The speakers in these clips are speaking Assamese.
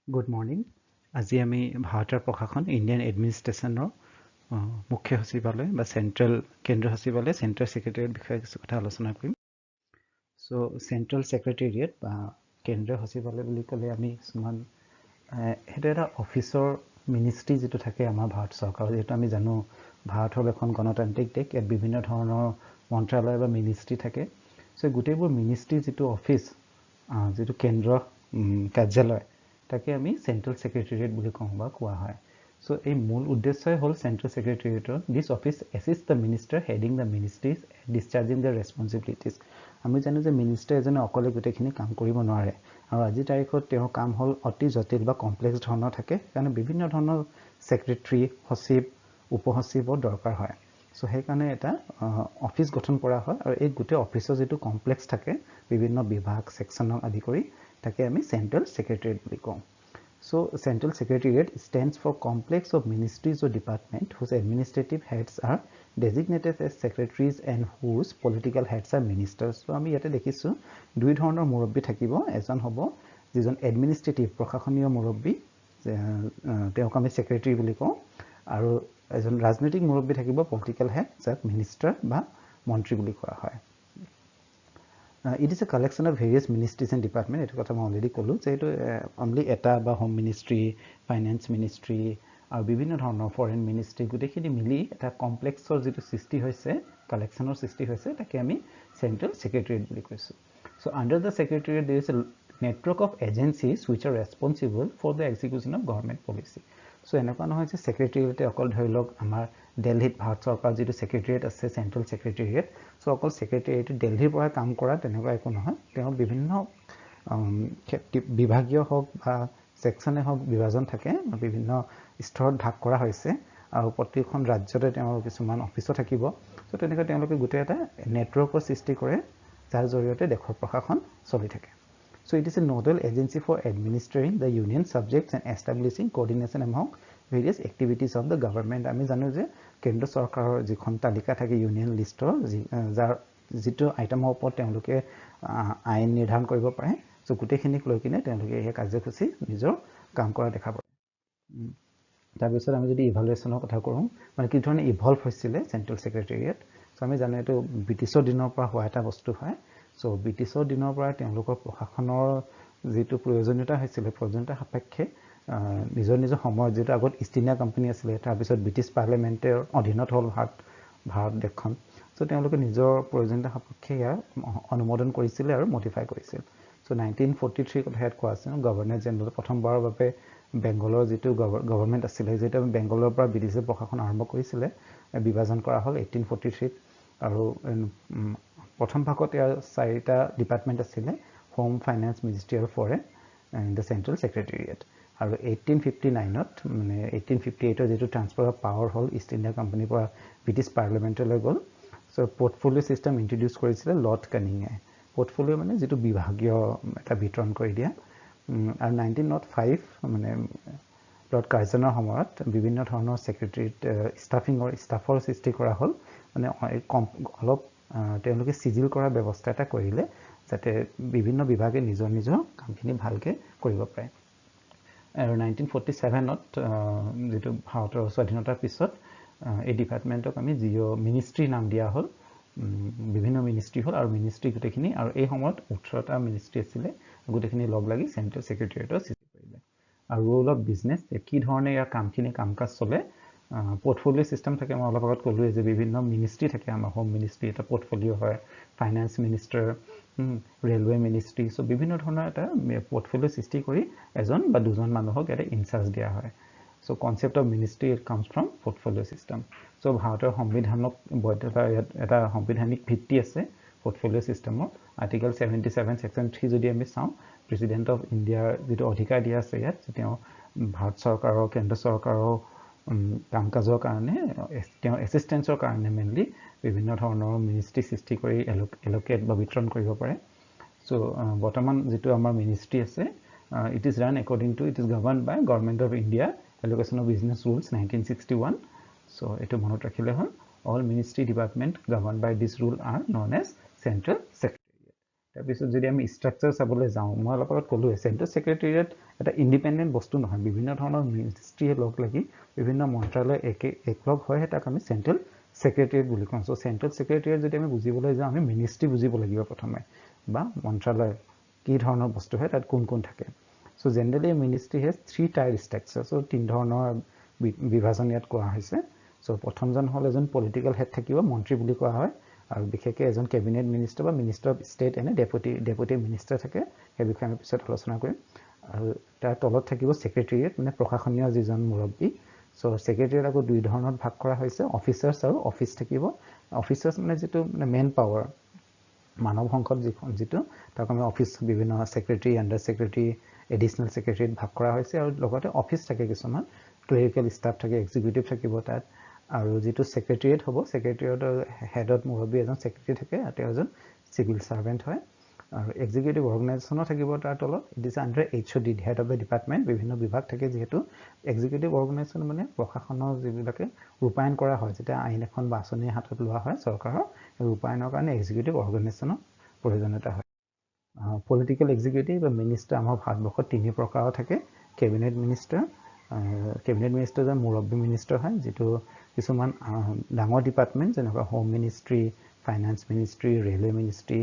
Good morning. আজি আমি ভাৰতৰ প্ৰশাসন ইণ্ডিয়ান এডমিনিষ্ট্ৰেশ্যনৰ মুখ্য সচিবালয় বা চেণ্ট্ৰেল কেন্দ্ৰীয় সচিবালয় চেণ্ট্ৰেল ছেক্ৰেটাৰিয়েট বিষয়ে কিছু কথা আলোচনা কৰিম। চ' চেণ্ট্ৰেল ছেক্ৰেটাৰিয়েট বা কেন্দ্ৰীয় সচিবালয় বুলি ক'লে আমি কিছুমান সেইটো এটা অফিচৰ মিনিষ্ট্ৰী যিটো থাকে আমাৰ ভাৰত চৰকাৰৰ, যিহেতু আমি জানো ভাৰত হ'ল এখন গণতান্ত্ৰিক দেশ, ইয়াত বিভিন্ন ধৰণৰ মন্ত্ৰালয় বা মিনিষ্ট্ৰী থাকে। চ' গোটেইবোৰ মিনিষ্ট্ৰী যিটো অফিচ, যিটো কেন্দ্ৰ কাৰ্যালয়, তাকে আমি চেণ্ট্ৰেল ছেক্ৰেটাৰিয়েট বুলি কওঁ বা কোৱা হয়। চ' এই মূল উদ্দেশ্যই হ'ল চেণ্ট্ৰেল ছেক্ৰেটাৰিয়েটৰ this office assist the minister heading the ministries ডিscharging দ্য ৰেছপনচিবিলিটিজ। আমি জানো যে মিনিষ্টাৰ এজনে অকলে গোটেইখিনি কাম কৰিব নোৱাৰে, আৰু আজিৰ তাৰিখত তেওঁৰ কাম হ'ল অতি জটিল বা কমপ্লেক্স ধৰণৰ থাকে, সেইকাৰণে বিভিন্ন ধৰণৰ ছেক্ৰেটাৰী, সচিব, উপসচিবৰ দৰকাৰ হয়। চ' সেইকাৰণে এটা অফিচ গঠন কৰা হয়, আৰু এই গোটেই অফিচৰ যিটো কমপ্লেক্স থাকে বিভিন্ন বিভাগ ছেকশ্যনক আদি কৰি, তাকে আমি চেণ্ট্ৰেল ছেক্ৰেটাৰিয়েট বুলি কওঁ। So, Central Secretariat stands for complex of ministries or departments whose administrative heads are designated as secretaries and whose political heads are ministers. So, আমি ইয়াতে দেখিছোঁ দুই ধৰণৰ মুৰব্বী থাকিব। এজন হ'ব যিজন এডমিনিষ্ট্ৰেটিভ প্ৰশাসনীয় মুৰব্বী, তেওঁক আমি ছেক্ৰেটাৰী বুলি কওঁ, আৰু এজন ৰাজনৈতিক মুৰব্বী থাকিব পলিটিকেল হেড, যাক মিনিষ্টাৰ বা মন্ত্ৰী বুলি কোৱা হয়। It is a collection of various ministries and departments. এইটো কথা মই অলৰেডি ক'লোঁ যে এইটো অনলি এটা বা হোম মিনিষ্ট্ৰী, ফাইনেন্স মিনিষ্ট্ৰী আৰু বিভিন্ন ধৰণৰ ফৰেইন মিনিষ্ট্ৰী গোটেইখিনি মিলি এটা কমপ্লেক্সৰ যিটো সৃষ্টি হৈছে, কালেকশ্যনৰ সৃষ্টি হৈছে, তাকে আমি চেণ্ট্ৰেল ছেক্ৰেটাৰিয়েট বুলি কৈছোঁ। চ' under the secretariat there is a network of agencies which are responsible for the execution of government policy. So' এনেকুৱা নহয় যে ছেক্ৰেটাৰিয়েটে অকল ধৰি লওক আমাৰ দিল্লীত ভাৰত চৰকাৰ যিটো ছেক্ৰেটাৰিয়েট আছে চেণ্ট্ৰেল ছেক্ৰেটাৰিয়েট, চ' অকল ছেক্ৰেটাৰিয়েটে দিল্লীৰ পৰা কাম কৰা তেনেকুৱা একো নহয়। তেওঁ বিভিন্ন বিভাগীয় হওক বা ছেকশ্যনে হওক বিভাজন থাকে, বিভিন্ন স্তৰত ভাগ কৰা হৈছে, আৰু প্ৰতিখন ৰাজ্যতে তেওঁৰ কিছুমান অফিচো থাকিব। চ' তেনেকৈ তেওঁলোকে গোটেই এটা নেটৱৰ্কৰ সৃষ্টি কৰে, যাৰ জৰিয়তে দেশৰ প্ৰশাসন চলি থাকে। So it is a nodal agency for administering the union subjects and establishing coordination among various activities of the government. আমি জানো যে কেন্দ্ৰ চৰকাৰৰ যিখন তালিকা থাকে ইউনিয়ন লিষ্টৰ, যাৰ যিটো আইটেমৰ ওপৰত তেওঁলোকে আইন নিৰ্ধাৰণ কৰিব পাৰে, চ' গোটেইখিনিক লৈ কিনে তেওঁলোকে এই কাৰ্যসূচী নিজৰ কাম কৰা দেখা পায়। তাৰপিছত আমি যদি ইভালুৱেশ্যনৰ কথা কৰোঁ, মানে কি ধৰণে ইভলভ হৈছিলে চেণ্ট্ৰেল ছেক্ৰেটাৰিয়েট। চ' আমি জানো এইটো ব্ৰিটিছৰ দিনৰ পৰা হোৱা এটা বস্তু হয়। চ' ব্ৰিটিছৰ দিনৰ পৰা তেওঁলোকৰ প্ৰশাসনৰ যিটো প্ৰয়োজনীয়তা হৈছিলে, প্ৰয়োজনীয়তা সাপেক্ষে নিজৰ নিজৰ সময়ত, যিটো আগত ইষ্ট ইণ্ডিয়া কোম্পানী আছিলে, তাৰপিছত ব্ৰিটিছ পাৰ্লিয়ামেণ্টৰ অধীনত হ'ল ভাৰত দেশখন। চ' তেওঁলোকে নিজৰ প্ৰয়োজনীয়তা সাপেক্ষে ইয়াৰ অনুমোদন কৰিছিলে আৰু মডিফাই কৰিছিল। চ' 1943 কথা ইয়াত কোৱা আছে, গভৰ্ণৰ জেনেৰেল প্ৰথমবাৰৰ বাবে বেংগলৰ যিটো গভৰ্ণমেণ্ট আছিলে, যিহেতু বেংগলৰ পৰা ব্ৰিটিছে প্ৰশাসন আৰম্ভ কৰিছিলে, বিভাজন কৰা হ'ল 1843। আৰু প্ৰথম ভাগত ইয়াৰ 4টা ডিপাৰ্টমেণ্ট আছিলে, হোম, ফাইনেন্স, মিনিষ্ট্ৰী আৰু ফৰেন ইন দ্য চেণ্ট্ৰেল ছেক্ৰেটাৰিয়েট। আৰু 1859ত মানে 1858ৰ যিটো ট্ৰান্সফাৰ অফ পাৱাৰ হ'ল ইষ্ট ইণ্ডিয়া কোম্পানীৰ পৰা ব্ৰিটিছ পাৰ্লিয়ামেণ্টলৈ গ'ল। চ' পৰ্টফলিঅ' ছিষ্টেম ইণ্ট্ৰডিউচ কৰিছিলে লৰ্ড কানিঙে। পৰ্টফলিঅ' মানে যিটো বিভাগীয় এটা বিতৰণ কৰি দিয়া। আৰু 1905 মানে লৰ্ড কাৰ্জনৰ সময়ত বিভিন্ন ধৰণৰ ছেক্ৰেটাৰিয়েট ষ্টাফৰ সৃষ্টি কৰা হ'ল, মানে অলপ তেওঁলোকে চিজিল কৰাৰ ব্যৱস্থা এটা কৰিলে, যাতে বিভিন্ন বিভাগে নিজৰ নিজৰ কামখিনি ভালকৈ কৰিব পাৰে। আৰু 1947ত যিটো ভাৰতৰ স্বাধীনতাৰ পিছত এই ডিপাৰ্টমেণ্টক আমি জিঅ' মিনিষ্ট্ৰী নাম দিয়া হ'ল, বিভিন্ন মিনিষ্ট্ৰী হ'ল, আৰু মিনিষ্ট্ৰী গোটেইখিনি, আৰু এই সময়ত 18টা মিনিষ্ট্ৰী আছিলে, গোটেইখিনি লগ লাগি চেণ্ট্ৰেল ছেক্ৰেটাৰিয়েটৰ সৃষ্টি কৰিলে। আৰু ৰুল অফ বিজনেছ, কি ধৰণে ইয়াৰ কাম কাজ চলে, পৰ্টফলিঅ' ছিষ্টেম থাকে। মই অলপ আগত ক'লোৱেই যে বিভিন্ন মিনিষ্ট্ৰী থাকে, আমাৰ হোম মিনিষ্ট্ৰী এটা পৰ্টফলিঅ' হয়, ফাইনেন্স মিনিষ্টাৰ, ৰেলৱে মিনিষ্ট্ৰী। চ' বিভিন্ন ধৰণৰ এটা পৰ্টফলিঅ' সৃষ্টি কৰি এজন বা দুজন মানুহক ইয়াতে ইনচাৰ্জ দিয়া হয়। So' concept of ministry it comes from portfolio' system. So' ভাৰতৰ সংবিধানক বৈধতা, ইয়াত এটা সাংবিধানিক ভিত্তি আছে পৰ্টফলিঅ' ছিষ্টেমৰ। আৰ্টিকল 77 ছেকশ্যন 3 যদি আমি চাওঁ, প্ৰেচিডেণ্ট অফ ইণ্ডিয়াৰ যিটো অধিকাৰ দিয়া আছে ইয়াত, তেওঁ ভাৰত চৰকাৰৰ, কেন্দ্ৰ চৰকাৰৰ কাম কাজৰ কাৰণে, তেওঁ এছিষ্টেঞ্চৰ কাৰণে মেইনলি বিভিন্ন ধৰণৰ মিনিষ্ট্ৰী সৃষ্টি কৰি এল'কেট বা বিতৰণ কৰিব পাৰে। চ' বৰ্তমান যিটো আমাৰ মিনিষ্ট্ৰী আছে, it is run according to, it is govern by government of India allocation of business rules 1961। So' এইটো মনত ৰাখিলে হ'ল। All ministry department govern by this rule are known as central secretariat. তাৰপিছত যদি আমি ষ্ট্ৰাকচাৰ চাবলৈ যাওঁ মই অলপ আগত ক'লোৱে চেণ্ট্ৰেল ছেক্ৰেটেৰিয়েট এটা ইণ্ডিপেণ্ডেণ্ট বস্তু নহয় বিভিন্ন ধৰণৰ মিনিষ্ট্ৰীয়ে লগ লাগি বিভিন্ন মন্ত্ৰালয় একলগ হয়হে তাক আমি চেণ্ট্ৰেল ছেক্ৰেটেৰিয়েট বুলি কওঁ চ' চেণ্ট্ৰেল ছেক্ৰেটেৰিয়েট যদি আমি বুজিবলৈ যাওঁ আমি মিনিষ্ট্ৰী বুজিব লাগিব প্ৰথমে বা মন্ত্ৰালয় কি ধৰণৰ বস্তু হয় তাত কোন কোন থাকে so' generally ministry has 3 tier structure so' 3 ধৰণৰ বিভাজন ইয়াত কোৱা হৈছে চ' প্ৰথমজন হ'ল এজন পলিটিকেল হেড থাকিব মন্ত্ৰী বুলি কোৱা হয় আৰু বিশেষকৈ এজন কেবিনেট মিনিষ্টাৰ বা মিনিষ্টাৰ অফ ষ্টেট এনে ডেপুটি মিনিষ্টাৰ থাকে সেই বিষয়ে আমি পিছত আলোচনা কৰিম আৰু তাৰ তলত থাকিব ছেক্ৰেটেৰিয়েট মানে প্ৰশাসনীয় যিজন মুৰব্বী চ' ছেক্ৰেটেৰিয়েট আকৌ 2 ধৰণত ভাগ কৰা হৈছে অফিচাৰ্ছ আৰু অফিচ থাকিব অফিচাৰ্ছ মানে যিটো মানে মেন পাৱাৰ মানৱ সম্পদ যিটো তাক আমি অফিচ বিভিন্ন ছেক্ৰেটেৰী আণ্ডাৰ ছেক্ৰেটেৰী এডিচনেল ছেক্ৰেটেৰীত ভাগ কৰা হৈছে আৰু লগতে অফিচ থাকে কিছুমান ক্লেৰিকেল ষ্টাফ থাকে এক্সিকিউটিভ থাকিব তাত আৰু যিটো ছেক্ৰেটেৰিয়েট হ'ব ছেক্ৰেটেৰিয়েটৰ হেডত মুৰব্বী এজন ছেক্ৰেটেৰী থাকে আৰু তেওঁ এজন চিভিল ছাৰ্ভেণ্ট হয় আৰু এক্সিকিউটিভ অৰ্গেনাইজেশ্যনো থাকিব তাৰ তলত it is under HOD head of the department বিভিন্ন বিভাগ থাকে যিহেতু এক্সিকিউটিভ অৰ্গেনাইজেশ্যন মানে প্ৰশাসনৰ যিবিলাকে ৰূপায়ণ কৰা হয় যেতিয়া আইন এখন বা আঁচনি হাতত লোৱা হয় চৰকাৰৰ ৰূপায়ণৰ কাৰণে এক্সিকিউটিভ অৰ্গেনাইজেশ্যনৰ প্ৰয়োজনীয়তা হয় পলিটিকেল এক্সিকিউটিভ বা মিনিষ্টাৰ আমাৰ ভাৰতবৰ্ষত 3 প্ৰকাৰৰ থাকে কেবিনেট মিনিষ্টাৰ এজন মুৰব্বী মিনিষ্টাৰ হয় যিটো কিছুমান ডাঙৰ ডিপাৰ্টমেণ্ট যেনেকুৱা home ministry finance ministry railway ministry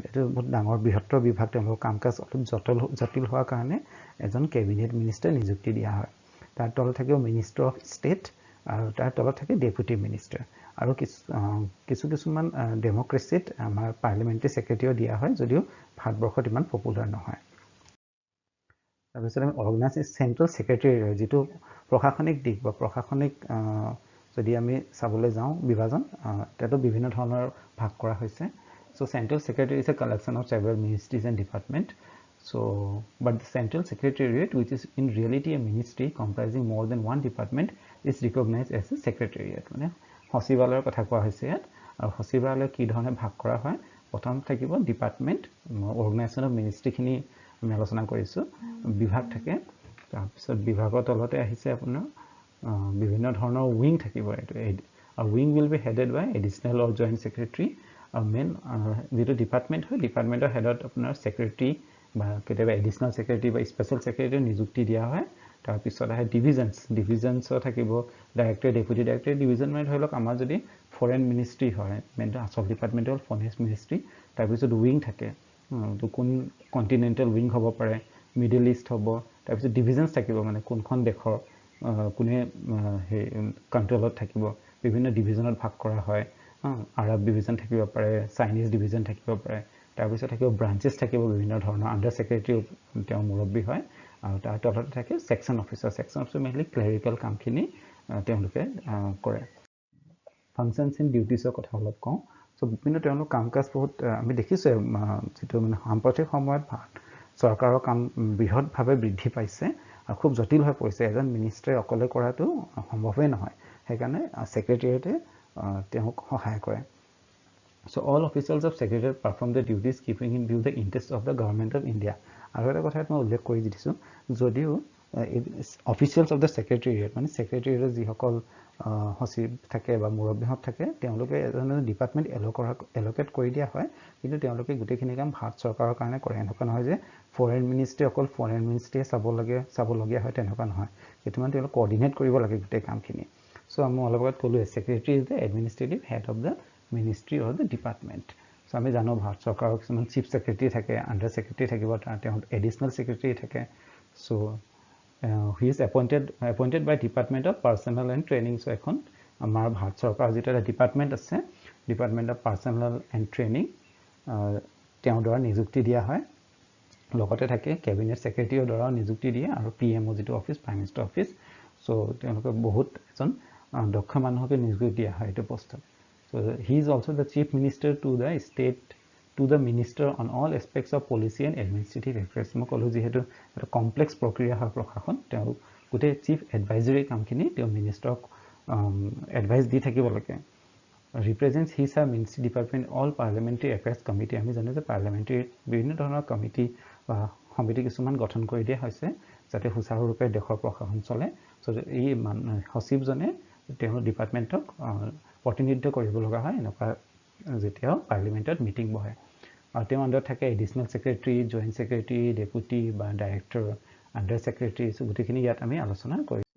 এইটো বহুত ডাঙৰ বৃহত্তৰ বিভাগ তেওঁলোকৰ কাম কাজ অলপ জটিল হোৱাৰ কাৰণে এজন কেবিনেট মিনিষ্টাৰ নিযুক্তি দিয়া হয় তাৰ তলত থাকিব মিনিষ্টাৰ অফ ষ্টেট আৰু তাৰ তলত থাকে ডেপুটি মিনিষ্টাৰ আৰু কিছুমান ডেম'ক্ৰেচিত আমাৰ পাৰ্লিমেণ্টাৰী ছেক্ৰেটেৰিও দিয়া হয় যদিও ভাৰতবৰ্ষত ইমান পপুলাৰ নহয় তাৰপিছত আমি অৰ্গেনাইজেশ্যন চেণ্ট্ৰেল ছেক্ৰেটেৰিয়েট যিটো প্ৰশাসনিক দিশ বা প্ৰশাসনিক যদি আমি চাবলৈ যাওঁ বিভাজন তাতো বিভিন্ন ধৰণৰ ভাগ কৰা হৈছে so' central secretary is a collection of several ministries and departments' but the central secretariat which is in reality a ministry comprising more than one department is recognise as a secretariat মানে সচিবালয়ৰ কথা কোৱা হৈছে ইয়াত আৰু সচিবালয় কি ধৰণে ভাগ কৰা হয় প্ৰথম থাকিব ডিপাৰ্টমেণ্ট অৰ্গেনাইজেশ্যন অফ মিনিষ্ট্ৰিখিনি আমি আলোচনা কৰিছোঁ বিভাগ থাকে তাৰপিছত বিভাগৰ তলতে আহিছে আপোনাৰ বিভিন্ন ধৰণৰ উইং থাকিব এইটো আৰু wing will be headed by additional or joint secretary আৰু মেইন যিটো ডিপাৰ্টমেণ্ট হয় ডিপাৰ্টমেণ্টৰ হেডত আপোনাৰ ছেক্ৰেটেৰী বা কেতিয়াবা এডিচনেল ছেক্ৰেটেৰী বা স্পেচিয়েল ছেক্ৰেটেৰী নিযুক্তি দিয়া হয় তাৰপিছত আহে ডিভিজনছৰ থাকিব ডাইৰেক্টৰ ডেপুটি ডাইৰেক্টৰ ডিভিজন মানে ধৰি লওক আমাৰ যদি ফৰেন মিনিষ্ট্ৰী হয় মেইন আচল ডিপাৰ্টমেণ্ট হ'ল ফৰেন মিনিষ্ট্ৰী তাৰপিছত উইং থাকে কোন কণ্টিনেণ্টেল উইং হ'ব পাৰে মিডল ইষ্ট হ'ব তাৰপিছত ডিভিজনছ থাকিব মানে কোনখন দেশৰ কোনে সেই কণ্ট্ৰলত থাকিব বিভিন্ন ডিভিজনত ভাগ কৰা হয় আৰব ডিভিজন থাকিব পাৰে চাইনিজ ডিভিজন থাকিব পাৰে তাৰপিছত থাকিব ব্ৰাঞ্চেছ থাকিব বিভিন্ন ধৰণৰ আণ্ডাৰ ছেক্ৰেটেৰী তেওঁ মুৰব্বী হয় আৰু তাৰ তলতে থাকে ছেকশ্যন অফিচাৰ মেইনলি ক্লেৰিকেল কামখিনি তেওঁলোকে কৰে ফাংচনছ এণ্ড ডিউটিছৰ কথা অলপ কওঁ চ' বিভিন্ন তেওঁলোক কাম কাজ বহুত আমি দেখিছোঁ যিটো মানে সাম্প্ৰতিক সময়ত চৰকাৰৰ কাম বৃহৎভাৱে বৃদ্ধি পাইছে আৰু খুব জটিল হৈ পৰিছে এজন মিনিষ্টাৰে অকলে কৰাটো সম্ভৱেই নহয় সেইকাৰণে ছেক্ৰেটেৰিয়েটে তেওঁক সহায় কৰে so' all officials of secretariat perform the duties keeping in view the interest of the government of India আৰু এটা কথা মই উল্লেখ কৰি দিছোঁ যদিও অফিচিয়েলছ অফ দ্য ছেক্ৰেটেৰিয়েট মানে ছেক্ৰেটেৰিয়েটৰ যিসকল সচিব থাকে বা মুৰব্বীহঁত থাকে তেওঁলোকে এজন ডিপাৰ্টমেণ্ট এল'কেট কৰি দিয়া হয় কিন্তু তেওঁলোকে গোটেইখিনি কাম ভাৰত চৰকাৰৰ কাৰণে কৰে এনেকুৱা নহয় যে ফৰেন মিনিষ্ট্ৰী অকল ফৰেন মিনিষ্ট্ৰীয়ে চাবলগীয়া হয় তেনেকুৱা নহয় কিছুমান তেওঁলোক কোঅৰ্ডিনেট কৰিব লাগে গোটেই কামখিনি চ' মই অলপ আগত ক'লোৱে secretary is the administrative head of the ministry or the department so' আমি জানো ভাৰত চৰকাৰৰ কিছুমান চিফ ছেক্ৰেটেৰী থাকে আণ্ডাৰ ছেক্ৰেটেৰী থাকিব তেওঁ এডিচনেল ছেক্ৰেটেৰী থাকে so' he is appointed by department of personnel and training so' এখন আমাৰ ভাৰত চৰকাৰৰ যিটো এটা ডিপাৰ্টমেণ্ট আছে department of personnel and training তেওঁৰ দ্বাৰা নিযুক্তি দিয়া হয় লগতে থাকে কেবিনেট ছেক্ৰেটেৰীৰ দ্বাৰাও নিযুক্তি দিয়ে আৰু PMO যিটো অফিচ প্ৰাইম মিনিষ্টাৰ অফিচ চ' তেওঁলোকে বহুত এজন দক্ষ মানুহকে নিযুক্তি দিয়া হয় এইটো পষ্টত so' he is also' the chief minister to the state to the minister on all aspects of policy and administrative affairs মই ক'লোঁ যিহেতু এটা কমপ্লেক্স প্ৰক্ৰিয়া হয় প্ৰশাসন তেওঁ গোটেই চিফ এডভাইজৰী কামখিনি তেওঁ মিনিষ্টাৰক এডভাইচ দি থাকিব লাগে ৰিপ্ৰেজেণ্টছ his R ministry department all parliamentary affairs committee আমি জানো যে পাৰ্লিমেণ্টাৰী বিভিন্ন ধৰণৰ কমিটি বা সমিতি কিছুমান গঠন কৰি দিয়া হৈছে যাতে সুচাৰুৰূপে দেশৰ প্ৰশাসন চলে চ' এই সচিবজনে তেওঁৰ ডিপাৰ্টমেণ্টক প্ৰতিনিধিত্ব কৰিব লগা হয় এনেকুৱা যেতিয়াও পাৰ্লিমেণ্টত মিটিং বহে আৰু তেওঁ আণ্ডাৰত থাকে additional secretary, joint secretary, deputy বা ডাইৰেক্টৰ, আণ্ডাৰ ছেক্ৰেটাৰী। গোটেইখিনি ইয়াত আমি আলোচনা কৰিছোঁ।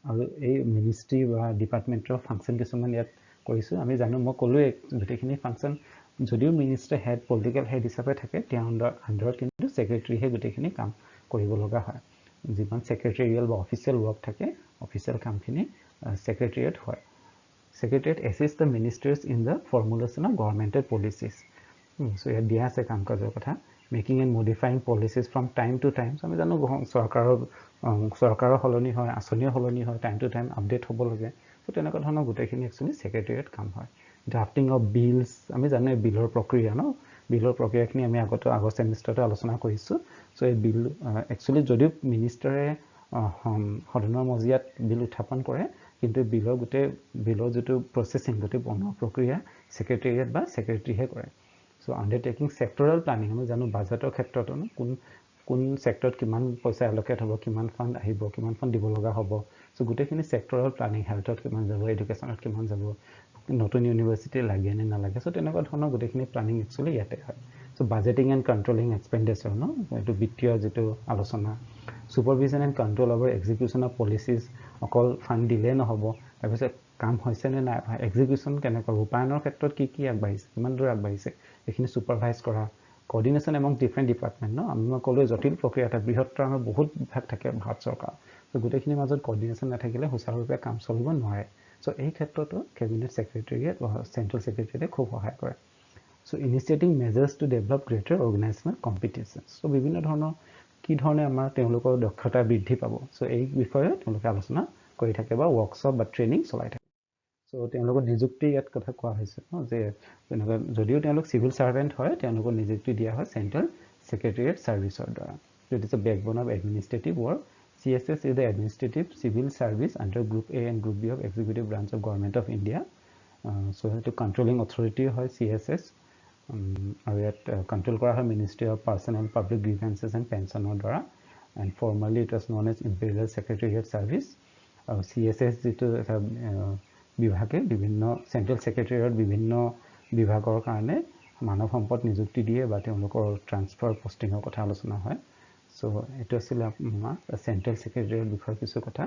আৰু এই মিনিষ্ট্ৰী বা ডিপাৰ্টমেণ্টৰ ফাংচন কিছুমান ইয়াত কৰিছোঁ। আমি জানো, মই ক'লোৱেই গোটেইখিনি ফাংচন, যদিও মিনিষ্টাৰ হেড পলিটিকেল হেড হিচাপে থাকে, তেওঁৰ আণ্ডাৰত কিন্তু ছেক্ৰেটাৰীহে গোটেইখিনি কাম কৰিব লগা হয়। যিমান ছেক্ৰেটাৰিয়েল বা অফিচিয়েল ৱৰ্ক থাকে, অফিচিয়েল কামখিনি ছেক্ৰেটাৰিয়েট হয়। Secretariat assists the ministers in the formulation of governmental policies. So ইয়াত দিয়া আছে কাম কাজৰ কথা, making and modifying policies from time to time. আমি জানো চৰকাৰৰ সলনি হয়, আঁচনিও সলনি হয়, টাইম টু টাইম আপডেট হ'ব লাগে। চ' তেনেকুৱা ধৰণৰ গোটেইখিনি একচুৱেলি ছেক্ৰেটাৰিয়েট কাম হয়। ড্ৰাফটিং অফ বিলছ, আমি জানো বিলৰ প্ৰক্ৰিয়া বিলৰ প্ৰক্ৰিয়াখিনি আমি আগৰ ছেমিষ্টাৰতে আলোচনা কৰিছোঁ। চ' এই বিল একচুৱেলি যদিও মিনিষ্টাৰে সদনৰ মজিয়াত বিল উত্থাপন কৰে, কিন্তু বিলৰ যিটো প্ৰচেছিং, গোটেই বনোৱা প্ৰক্ৰিয়া ছেক্ৰেটাৰিয়েট বা ছেক্ৰেটাৰীহে কৰে। চ' আণ্ডাৰটেকিং ছেক্টৰেল প্লানিং, আমি জানো বাজেটৰ ক্ষেত্ৰতো কোন ছেক্টৰত কিমান পইচা এল'কেট হ'ব, কিমান ফাণ্ড আহিব, কিমান ফাণ্ড দিব লগা হ'ব। চ' গোটেইখিনি ছেক্টৰেল প্লানিং, হেল্থত কিমান যাব, এডুকেশ্যনত কিমান যাব, নতুন ইউনিভাৰ্চিটি লাগে নে নালাগে। চ' তেনেকুৱা ধৰণৰ গোটেইখিনি প্লানিং একচুৱেলি ইয়াতে হয়। So' budgeting and controlling expenditure, এইটো বিত্তীয় যিটো আলোচনা। Supervision and control over execution of policies, অকল ফাণ্ড দিলেই নহ'ব, তাৰপিছত কাম হৈছে নে নাই, এক্সিকিউশ্যন কেনেকুৱা, ৰূপায়ণৰ ক্ষেত্ৰত কি আগবাঢ়িছে, কিমান দূৰ আগবাঢ়িছে, এইখিনি ছুপাৰভাইজ কৰা। কোঅৰ্ডিনেশ্যন এমং ডিফাৰেণ্ট ডিপাৰ্টমেণ্ট, মই ক'লোৱে জটিল প্ৰক্ৰিয়া এটা, বৃহত্তৰ আমাৰ বহুত বিভাগ থাকে ভাৰত চৰকাৰ। চ' গোটেইখিনিৰ মাজত কোঅৰ্ডিনেশ্যন নাথাকিলে সুচাৰুৰূপে কাম চলিব নোৱাৰে। চ' এই ক্ষেত্ৰতো কেবিনেট ছেক্ৰেটাৰীয়ে বা চেণ্ট্ৰেল ছেক্ৰেটাৰীয়ে খুব সহায় কৰে। So' initiating measures to develop greater organisational competition. So' বিভিন্ন ধৰণৰ কি ধৰণে আমাৰ তেওঁলোকৰ দক্ষতা বৃদ্ধি পাব, চ' এই বিষয়ে তেওঁলোকে আলোচনা কৰি থাকে বা ৱৰ্কশ্বপ বা ট্ৰেইনিং চলাই থাকে। চ' তেওঁলোকৰ নিযুক্তি ইয়াত কথা কোৱা হৈছে যে তেনেকুৱা, যদিও তেওঁলোক চিভিল ছাৰ্ভেণ্ট হয়, তেওঁলোকৰ নিযুক্তি দিয়া হয় চেণ্ট্ৰেল ছেক্ৰেটাৰিয়েট ছাৰ্ভিচৰ দ্বাৰা। It is a backbone of administrative work. CSS is the administrative civil service under Group A and Group B of Executive Branch of Government of India. So সেইটো কণ্ট্ৰলিং অথৰিটি হয় CSS, আৰু ইয়াত কণ্ট্ৰল কৰা হয় ministry of personnel public grievances and পেঞ্চনৰ দ্বাৰা। And formerly it was known as imperial secretariat service. আৰু CSS যিটো এটা বিভাগে বিভিন্ন চেণ্ট্ৰেল ছেক্ৰেটাৰিয়েট বিভিন্ন বিভাগৰ কাৰণে মানৱ সম্পদ নিযুক্তি দিয়ে বা তেওঁলোকৰ ট্ৰান্সফাৰ পষ্টিঙৰ কথা আলোচনা হয়। চ' এইটো আছিলে আমাৰ চেণ্ট্ৰেল ছেক্ৰেটাৰিয়েট বিষয়ে কিছু কথা।